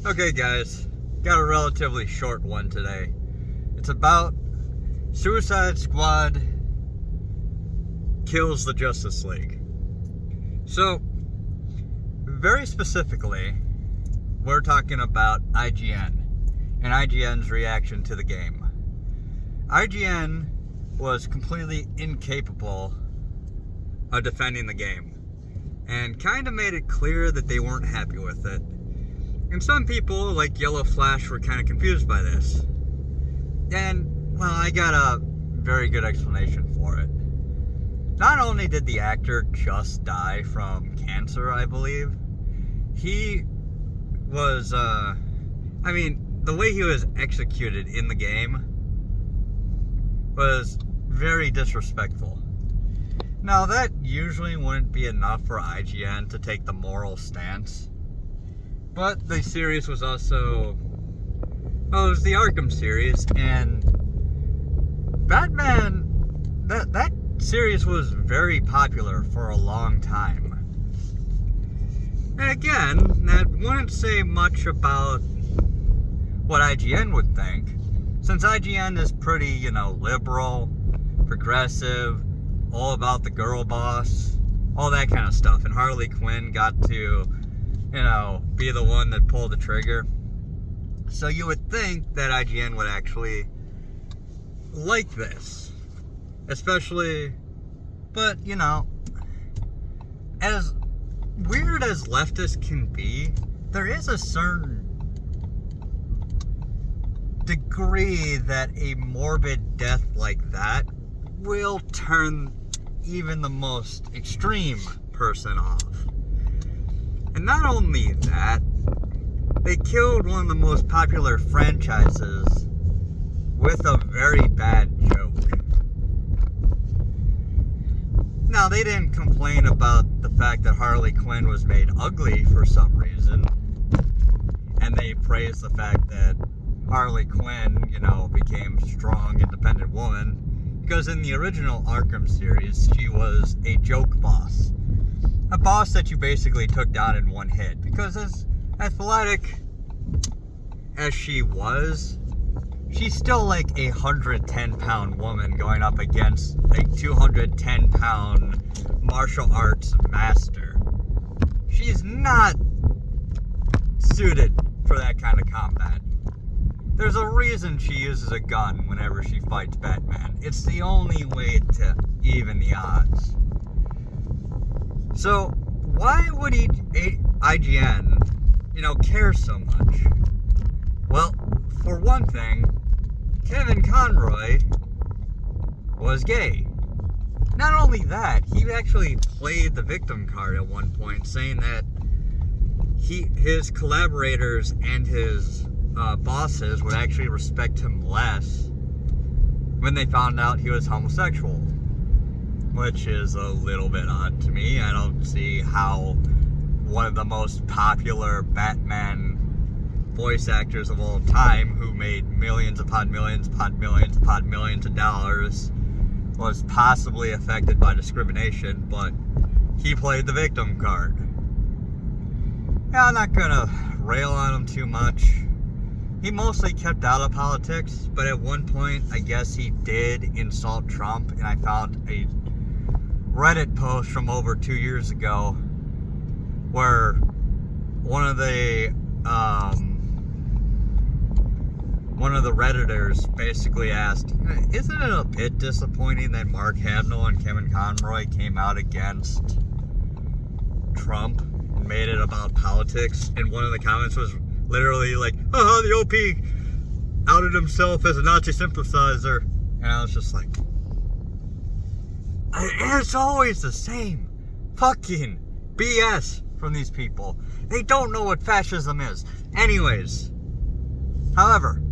Okay, guys, got a relatively short one today. It's about Suicide Squad kills the Justice League. So, very specifically, we're talking about IGN and IGN's reaction to the game. IGN was completely incapable of defending the game and kind of made it clear that they weren't happy with it. And some people, like Yellow Flash, were kind of confused by this. And, well, I got a very good explanation for it. Not only did the actor just die from cancer, I believe, he was, the way he was executed in the game was very disrespectful. Now, that usually wouldn't be enough for IGN to take the moral stance. But the series was also, it was the Arkham series, and Batman, that series was very popular for a long time. And again, that wouldn't say much about what IGN would think, since IGN is pretty, liberal, progressive, all about the girl boss, all that kind of stuff, and Harley Quinn got to be the one that pulled the trigger. So you would think that IGN would actually like this. Especially, but, as weird as leftists can be, there is a certain degree that a morbid death like that will turn even the most extreme person off. And not only that, they killed one of the most popular franchises with a very bad joke. Now, they didn't complain about the fact that Harley Quinn was made ugly for some reason. And they praised the fact that Harley Quinn, became a strong, independent woman. Because in the original Arkham series, she was a joke boss. A boss that you basically took down in one hit. Because as athletic as she was, she's still like a 110-pound woman going up against a 210-pound martial arts master. She's not suited for that kind of combat. There's a reason she uses a gun whenever she fights Batman. It's the only way to even the odds. So, why would IGN, care so much? Well, for one thing, Kevin Conroy was gay. Not only that, he actually played the victim card at one point, saying that his collaborators and his bosses would actually respect him less when they found out he was homosexual. Which is a little bit odd to me. I don't see how one of the most popular Batman voice actors of all time, who made millions upon millions upon millions upon millions of dollars, was possibly affected by discrimination, but he played the victim card. Yeah, I'm not gonna rail on him too much. He mostly kept out of politics, but at one point, I guess he did insult Trump, and I found a Reddit post from over 2 years ago where one of the Redditors basically asked, isn't it a bit disappointing that Mark Hamill and Kevin Conroy came out against Trump and made it about politics? And one of the comments was literally like, the OP outed himself as a Nazi sympathizer. And I was just like, it's always the same fucking BS from these people. They don't know what fascism is. Anyways, however,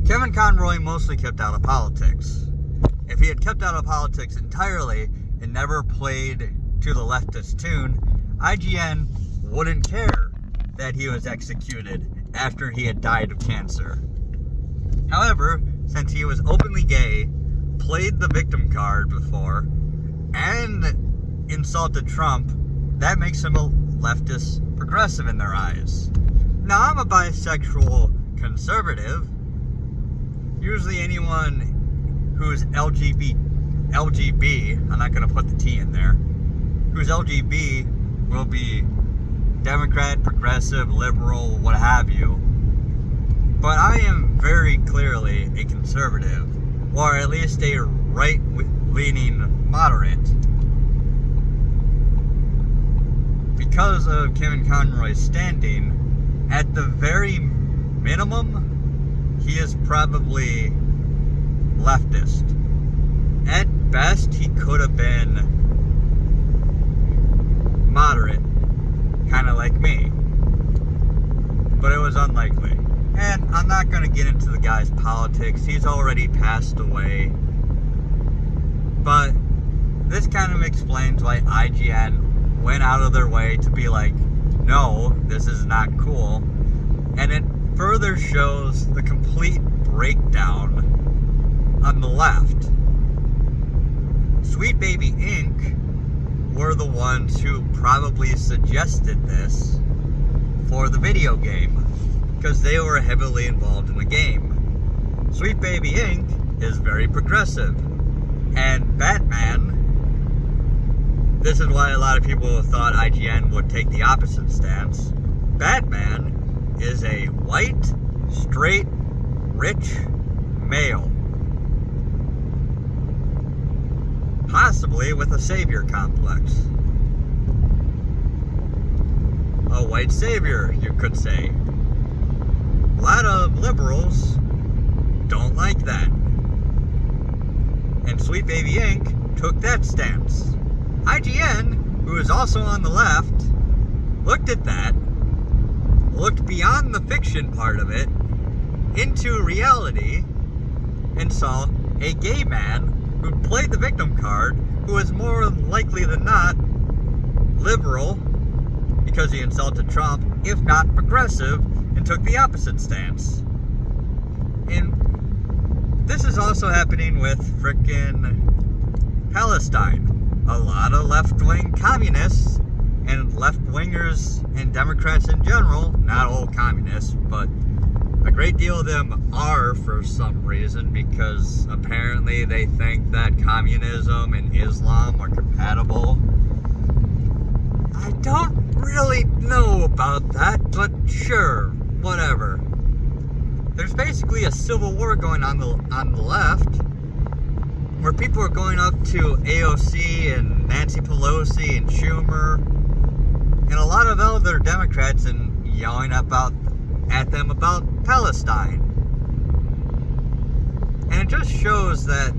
Kevin Conroy mostly kept out of politics. If he had kept out of politics entirely and never played to the leftist tune, IGN wouldn't care that he was executed after he had died of cancer. However, since he was openly gay, played the victim card before, and insulted Trump, that makes him leftist progressive in their eyes. Now, I'm a bisexual conservative. Usually anyone who's LGB, I'm not going to put the T in there, who's LGB will be Democrat, progressive, liberal, what have you. But I am very clearly a conservative, or at least a right-leaning moderate. Because of Kevin Conroy's standing, at the very minimum, he is probably leftist. At best, he could have been moderate, kind of like me. But it was unlikely. And I'm not going to get into the guy's politics. He's already passed away. But this kind of explains why IGN went out of their way to be like, no, this is not cool. And it further shows the complete breakdown on the left. Sweet Baby Inc. were the ones who probably suggested this for the video game, because they were heavily involved in the game. Sweet Baby Inc. is very progressive. And Batman, this is why a lot of people thought IGN would take the opposite stance. Batman is a white, straight, rich male. Possibly with a savior complex. A white savior, you could say. A lot of liberals don't like that. And Sweet Baby Inc. took that stance. IGN, who is also on the left, looked at that, looked beyond the fiction part of it, into reality, and saw a gay man who played the victim card, who was more likely than not liberal, because he insulted Trump, if not progressive, and took the opposite stance. And this is also happening with frickin' Palestine. A lot of left-wing communists and left-wingers and Democrats in general, not all communists, but a great deal of them are for some reason, because apparently they think that communism and Islam are compatible. I don't really know about that, but sure, whatever. There's basically a civil war going on the left, where people are going up to AOC and Nancy Pelosi and Schumer and a lot of other Democrats and yelling at them about Palestine. And it just shows that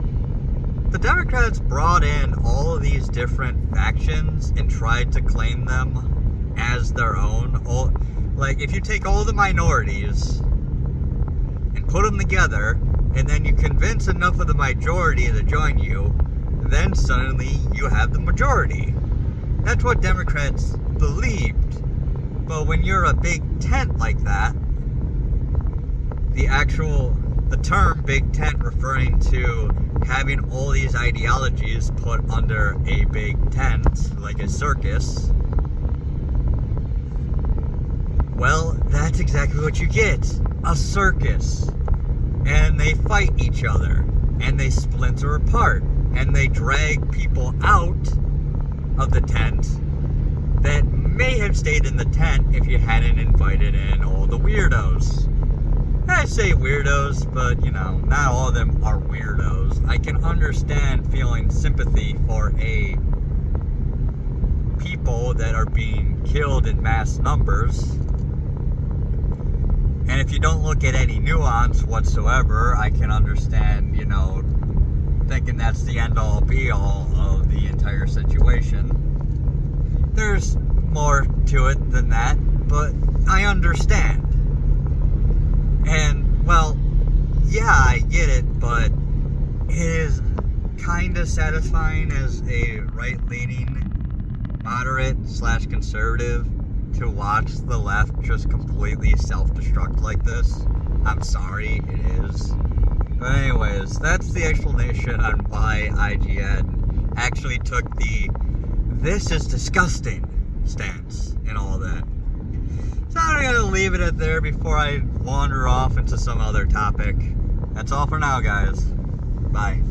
the Democrats brought in all of these different factions and tried to claim them as their own. Like, if you take all the minorities and put them together, and then you convince enough of the majority to join you, then suddenly you have the majority. That's what Democrats believed. But when you're a big tent like that, the term big tent referring to having all these ideologies put under a big tent, like a circus, well, that's exactly what you get. A circus. And they fight each other, and they splinter apart, and they drag people out of the tent that may have stayed in the tent if you hadn't invited in all the weirdos. I say weirdos, but not all of them are weirdos. I can understand feeling sympathy for people that are being killed in mass numbers. And if you don't look at any nuance whatsoever, I can understand, thinking that's the end-all, be-all of the entire situation. There's more to it than that, but I understand. And, well, yeah, I get it, but it is kind of satisfying as a right-leaning, moderate/conservative to watch the left just completely self-destruct like this. I'm sorry, it is. But anyways, that's the explanation on why IGN actually took the "this is disgusting" stance in all leave it at there before I wander off into some other topic. That's all for now, guys. Bye.